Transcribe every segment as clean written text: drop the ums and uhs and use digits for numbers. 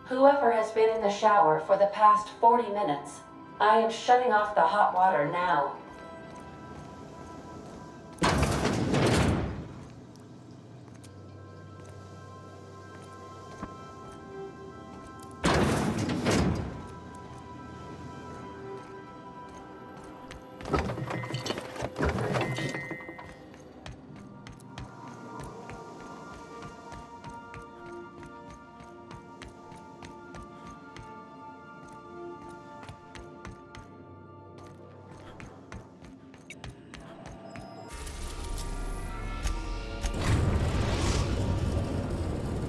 Whoever has been in the shower for the past 40 minutes, I am shutting off the hot water now.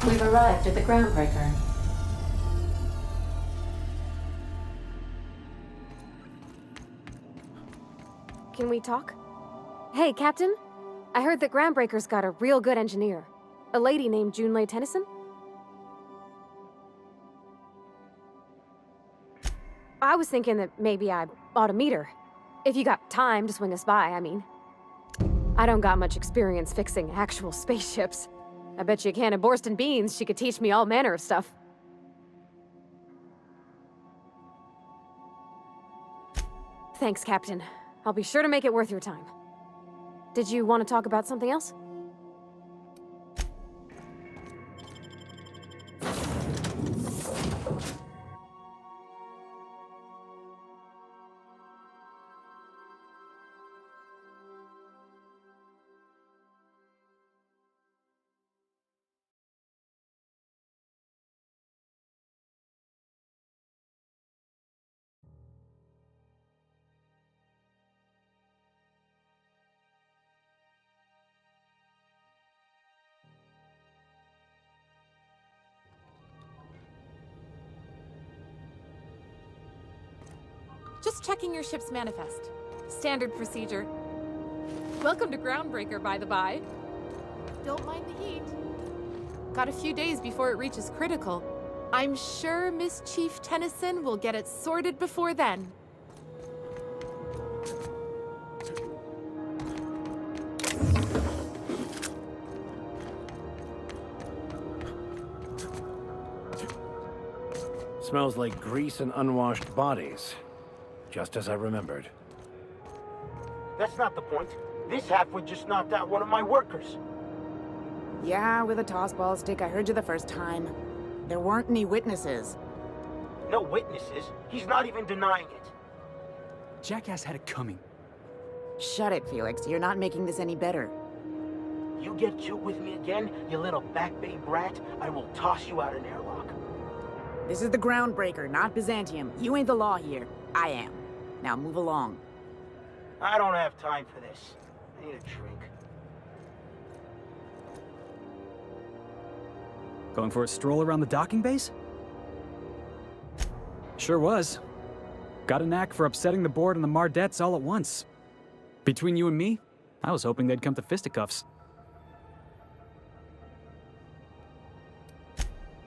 We've arrived at the Groundbreaker. Can we talk? Hey, Captain. I heard that Groundbreaker's got a real good engineer. A lady named Junlei Tennyson? I was thinking that maybe I ought to meet her. If you got time to swing us by, I mean. I don't got much experience fixing actual spaceships. I bet you a can of Borston beans she could teach me all manner of stuff. Thanks, Captain. I'll be sure to make it worth your time. Did you want to talk about something else? Just checking your ship's manifest. Standard procedure. Welcome to Groundbreaker, by the by. Don't mind the heat. Got a few days before it reaches critical. I'm sure Miss Chief Tennyson will get it sorted before then. Smells like grease and unwashed bodies. Just as I remembered. That's not the point. This halfwit just knocked out one of my workers. Yeah, with a tossball stick. I heard you the first time. There weren't any witnesses. No witnesses? He's not even denying it. Jackass had it coming. Shut it, Felix. You're not making this any better. You get cute with me again, you little Back Bay brat, I will toss you out an airlock. This is the Groundbreaker, not Byzantium. You ain't the law here. I am. Now move along. I don't have time for this. I need a drink. Going for a stroll around the docking base? Sure was. Got a knack for upsetting the board and the Mardettes all at once. Between you and me, I was hoping they'd come to fisticuffs.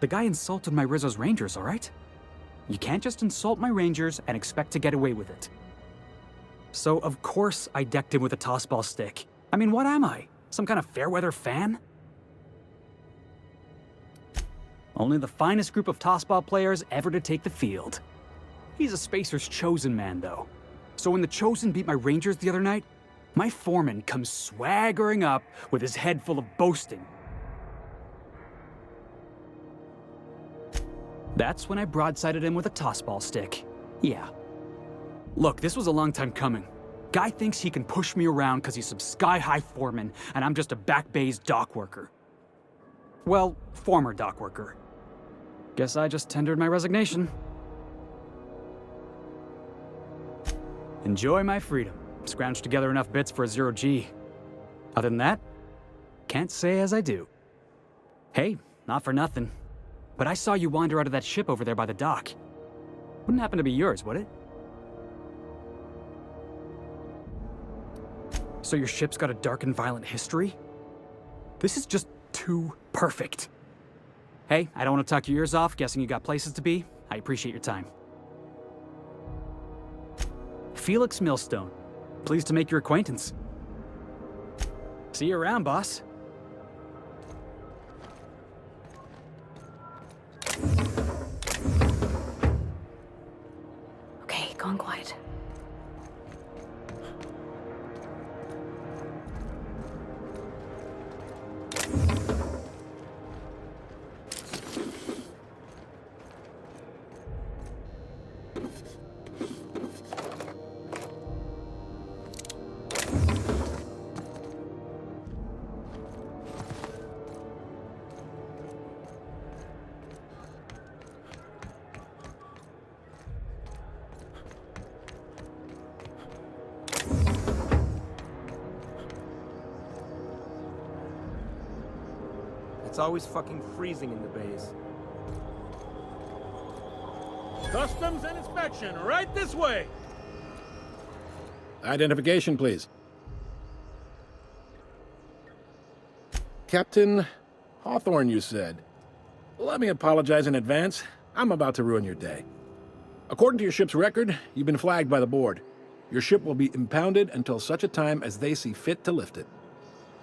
The guy insulted my Rizzo's Rangers, all right? You can't just insult my Rangers and expect to get away with it. So, of course, I decked him with a tossball stick. I mean, what am I? Some kind of fair-weather fan? Only the finest group of tossball players ever to take the field. He's a Spacer's chosen man, though. So when the Chosen beat my Rangers the other night, my foreman comes swaggering up with his head full of boasting. That's when I broadsided him with a tossball stick. Yeah. Look, this was a long time coming. Guy thinks he can push me around because he's some sky-high foreman, and I'm just a Back Bay's dock worker. Well, former dock worker. Guess I just tendered my resignation. Enjoy my freedom. Scrounged together enough bits for a 0G. Other than that, can't say as I do. Hey, not for nothing. But I saw you wander out of that ship over there by the dock. Wouldn't happen to be yours, would it? So your ship's got a dark and violent history? This is just too perfect. Hey, I don't want to talk your ears off, guessing you got places to be. I appreciate your time. Felix Millstone. Pleased to make your acquaintance. See you around, boss. It's always fucking freezing in the bays. Customs and inspection, right this way! Identification, please. Captain Hawthorne, you said. Let me apologize in advance. I'm about to ruin your day. According to your ship's record, you've been flagged by the board. Your ship will be impounded until such a time as they see fit to lift it.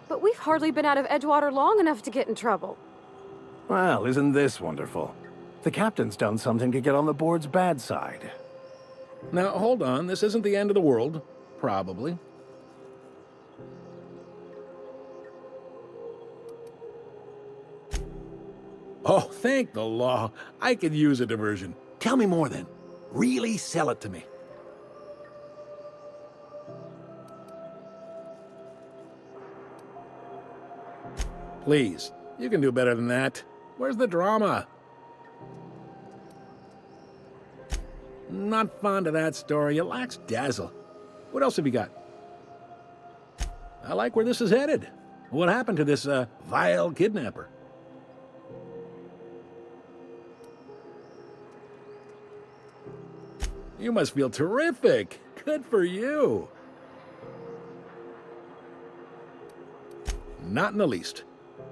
But we've hardly been out of Edgewater long enough to get in trouble. Well, isn't this wonderful? The captain's done something to get on the board's bad side. Now, hold on. This isn't the end of the world. Probably. Oh, thank the law. I could use a diversion. Tell me more, then. Really sell it to me. Please. You can do better than that. Where's the drama? Not fond of that story. It lacks dazzle. What else have you got? I like where this is headed. What happened to this, vile kidnapper? You must feel terrific. Good for you. Not in the least.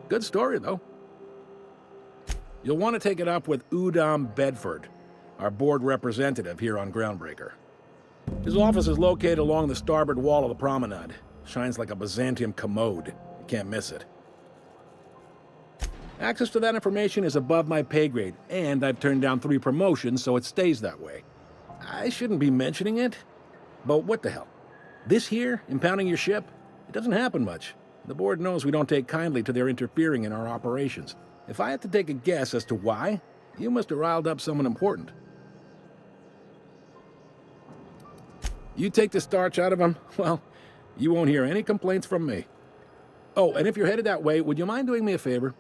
Good story, though. You'll want to take it up with Udom Bedford, our board representative here on Groundbreaker. His office is located along the starboard wall of the promenade. Shines like a Byzantium commode. You can't miss it. Access to that information is above my pay grade, and I've turned down 3 promotions, so it stays that way. I shouldn't be mentioning it, but what the hell? This here, impounding your ship, it doesn't happen much. The board knows we don't take kindly to their interfering in our operations. If I had to take a guess as to why, you must have riled up someone important. You take the starch out of them, well, you won't hear any complaints from me. Oh, and if you're headed that way, would you mind doing me a favor?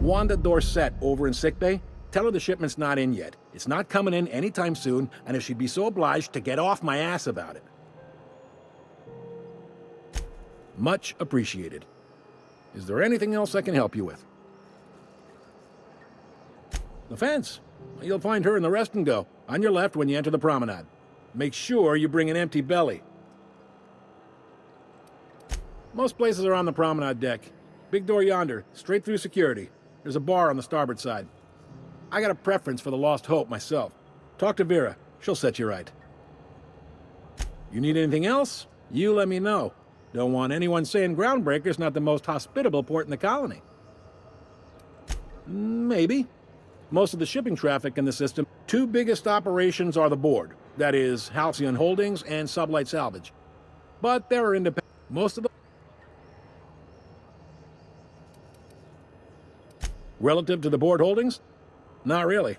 Wanda Dorset over in sickbay, tell her the shipment's not in yet. It's not coming in anytime soon, and if she'd be so obliged to get off my ass about it. Much appreciated. Is there anything else I can help you with? The fence. You'll find her in the rest and go, on your left when you enter the promenade. Make sure you bring an empty belly. Most places are on the promenade deck. Big door yonder, straight through security. There's a bar on the starboard side. I got a preference for the Lost Hope myself. Talk to Vera. She'll set you right. You need anything else? You let me know. Don't want anyone saying Groundbreaker's not the most hospitable port in the colony. Maybe. Most of the shipping traffic in the system, 2 biggest operations are the board. That is, Halcyon Holdings and Sublight Salvage. But there are independent. Most of the... Relative to the board holdings? Not really.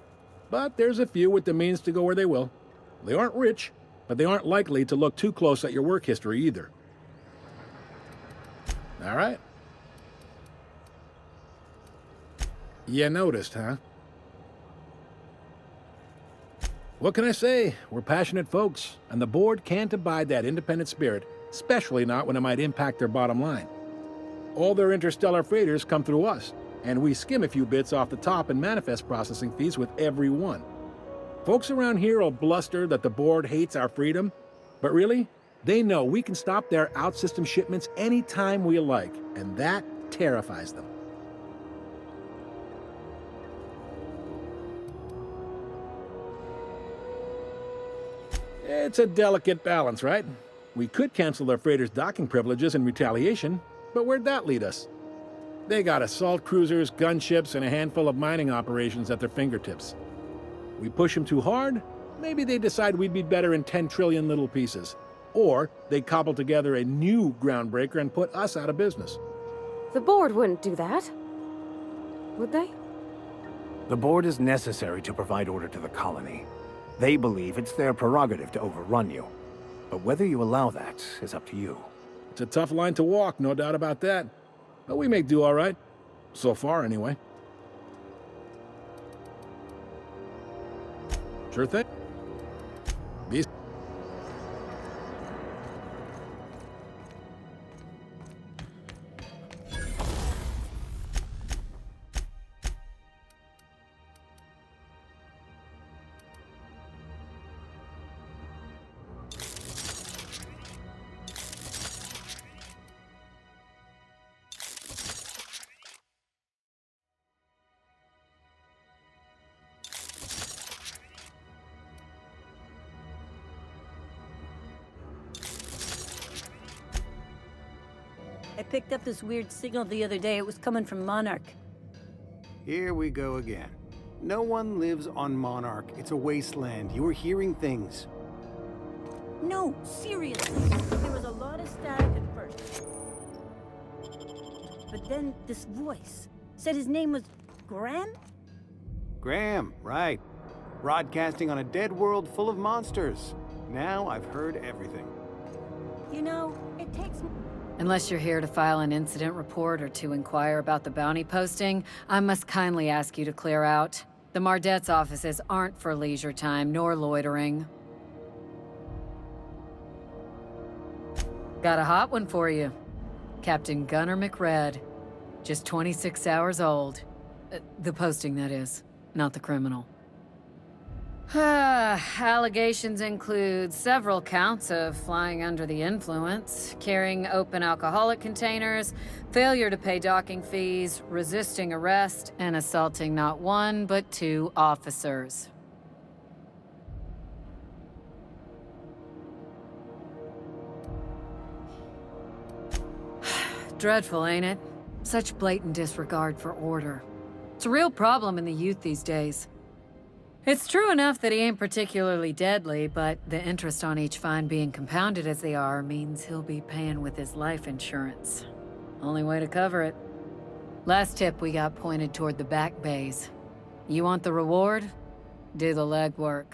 But there's a few with the means to go where they will. They aren't rich, but they aren't likely to look too close at your work history either. All right. You noticed, huh? What can I say? We're passionate folks, and the board can't abide that independent spirit, especially not when it might impact their bottom line. All their interstellar freighters come through us, and we skim a few bits off the top in manifest processing fees with every one. Folks around here will bluster that the board hates our freedom, but really, they know we can stop their out-system shipments anytime we like, and that terrifies them. It's a delicate balance, right? We could cancel their freighters' docking privileges in retaliation, but where'd that lead us? They got assault cruisers, gunships, and a handful of mining operations at their fingertips. We push them too hard, maybe they decide we'd be better in 10 trillion little pieces. Or they cobble together a new Groundbreaker and put us out of business. The board wouldn't do that. Would they? The board is necessary to provide order to the colony. They believe it's their prerogative to overrun you. But whether you allow that is up to you. It's a tough line to walk, no doubt about that. But we may do all right. So far, anyway. Sure thing. Be picked up this weird signal the other day. It was coming from Monarch. Here we go again. No one lives on Monarch. It's a wasteland. You were hearing things. No, seriously. There was a lot of static at first. But then this voice said his name was Graham? Graham, right. Broadcasting on a dead world full of monsters. Now I've heard everything. You know, it takes... Unless you're here to file an incident report or to inquire about the bounty posting, I must kindly ask you to clear out. The Mardet's offices aren't for leisure time nor loitering. Got a hot one for you. Captain Gunnar McRed. Just 26 hours old. The posting, that is, not the criminal. Allegations include several counts of flying under the influence, carrying open alcoholic containers, failure to pay docking fees, resisting arrest, and assaulting not one, but 2 officers. Dreadful, ain't it? Such blatant disregard for order. It's a real problem in the youth these days. It's true enough that he ain't particularly deadly, but the interest on each fine being compounded as they are means he'll be paying with his life insurance. Only way to cover it. Last tip we got pointed toward the back bays. You want the reward? Do the legwork.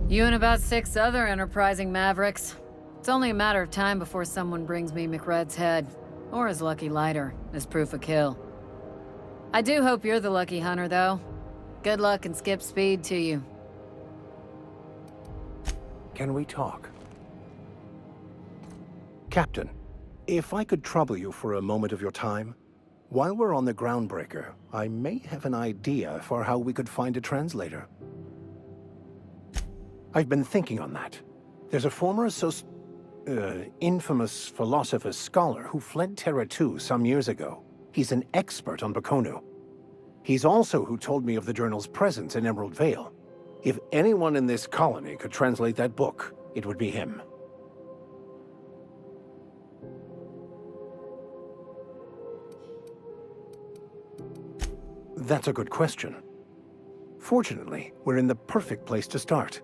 You and about 6 other enterprising mavericks. It's only a matter of time before someone brings me McRed's head, or his lucky lighter, as proof of kill. I do hope you're the lucky hunter, though. Good luck and skip speed to you. Can we talk? Captain, if I could trouble you for a moment of your time. While we're on the Groundbreaker, I may have an idea for how we could find a translator. I've been thinking on that. There's a former infamous philosopher scholar who fled Terra 2 some years ago. He's an expert on Bakonu. He's also who told me of the journal's presence in Emerald Vale. If anyone in this colony could translate that book, it would be him. That's a good question. Fortunately, we're in the perfect place to start.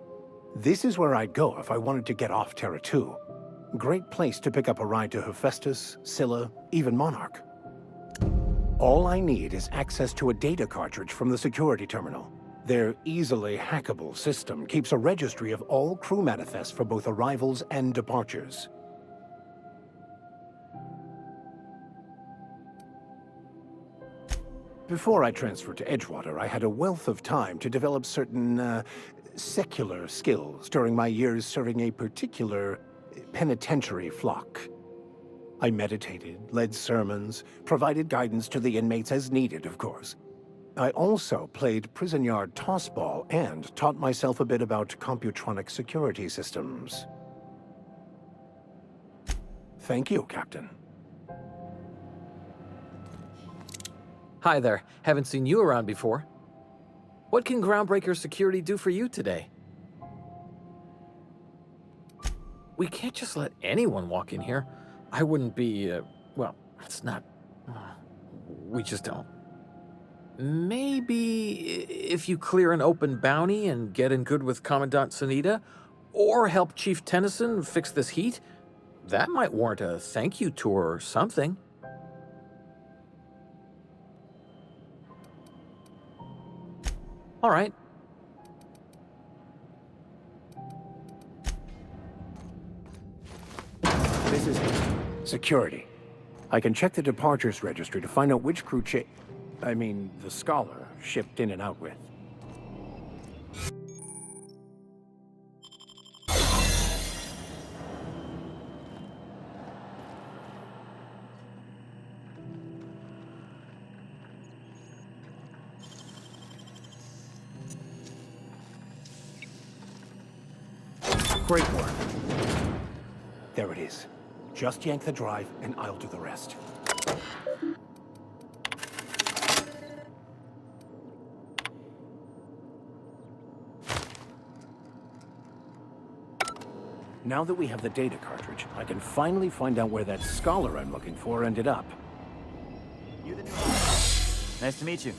This is where I'd go if I wanted to get off Terra 2. Great place to pick up a ride to Hephaestus, Scylla, even Monarch. All I need is access to a data cartridge from the security terminal. Their easily hackable system keeps a registry of all crew manifests for both arrivals and departures. Before I transferred to Edgewater, I had a wealth of time to develop certain, secular skills during my years serving a particular penitentiary flock. I meditated, led sermons, provided guidance to the inmates as needed, of course. I also played prison yard tossball and taught myself a bit about computronic security systems. Thank you, Captain. Hi there. Haven't seen you around before. What can Groundbreaker security do for you today? We can't just let anyone walk in here. I wouldn't be, well, it's not... we just don't. Maybe if you clear an open bounty and get in good with Commandant Sunita, or help Chief Tennyson fix this heat, that might warrant a thank you tour or something. All right. This is security. I can check the departures registry to find out which crew the scholar shipped in and out with. Great work. There it is. Just yank the drive, and I'll do the rest. Now that we have the data cartridge, I can finally find out where that scholar I'm looking for ended up. You the new... Nice to meet you.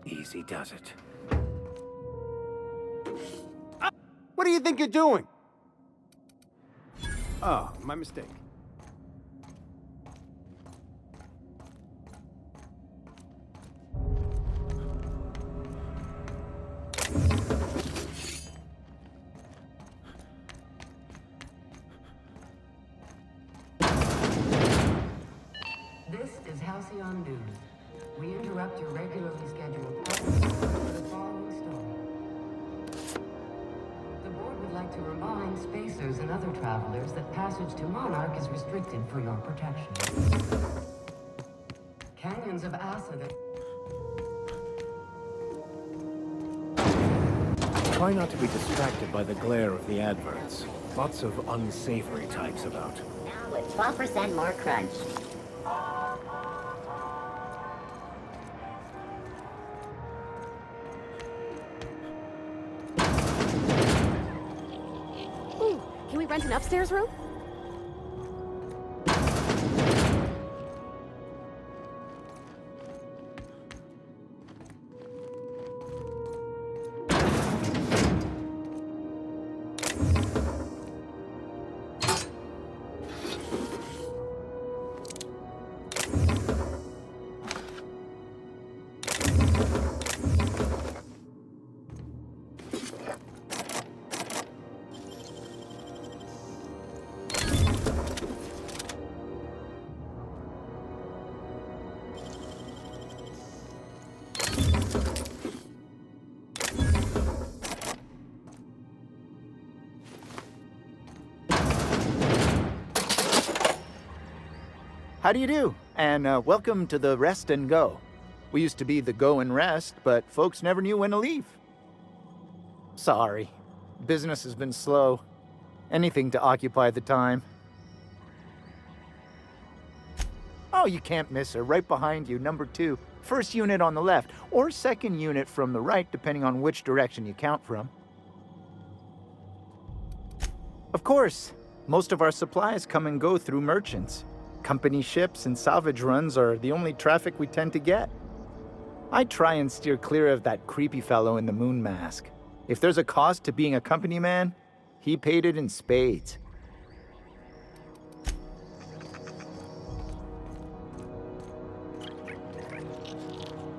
Easy does it. What do you think you're doing? Oh, my mistake. This is Halcyon News. We interrupt your regularly scheduled for the following story. The board would like to remind spacers and other travelers that passage to Monarch is restricted for your protection. Canyons of acid... Try not to be distracted by the glare of the adverts. Lots of unsavory types about. Now with 12% more crunch. Ooh, can we rent an upstairs room? How do you do? And welcome to the Rest and Go. We used to be the Go and Rest, but folks never knew when to leave. Sorry. Business has been slow. Anything to occupy the time. Oh, you can't miss her. Right behind you, number 2. First unit on the left, or second unit from the right, depending on which direction you count from. Of course, most of our supplies come and go through merchants. Company ships and salvage runs are the only traffic we tend to get. I try and steer clear of that creepy fellow in the moon mask. If there's a cost to being a company man, he paid it in spades.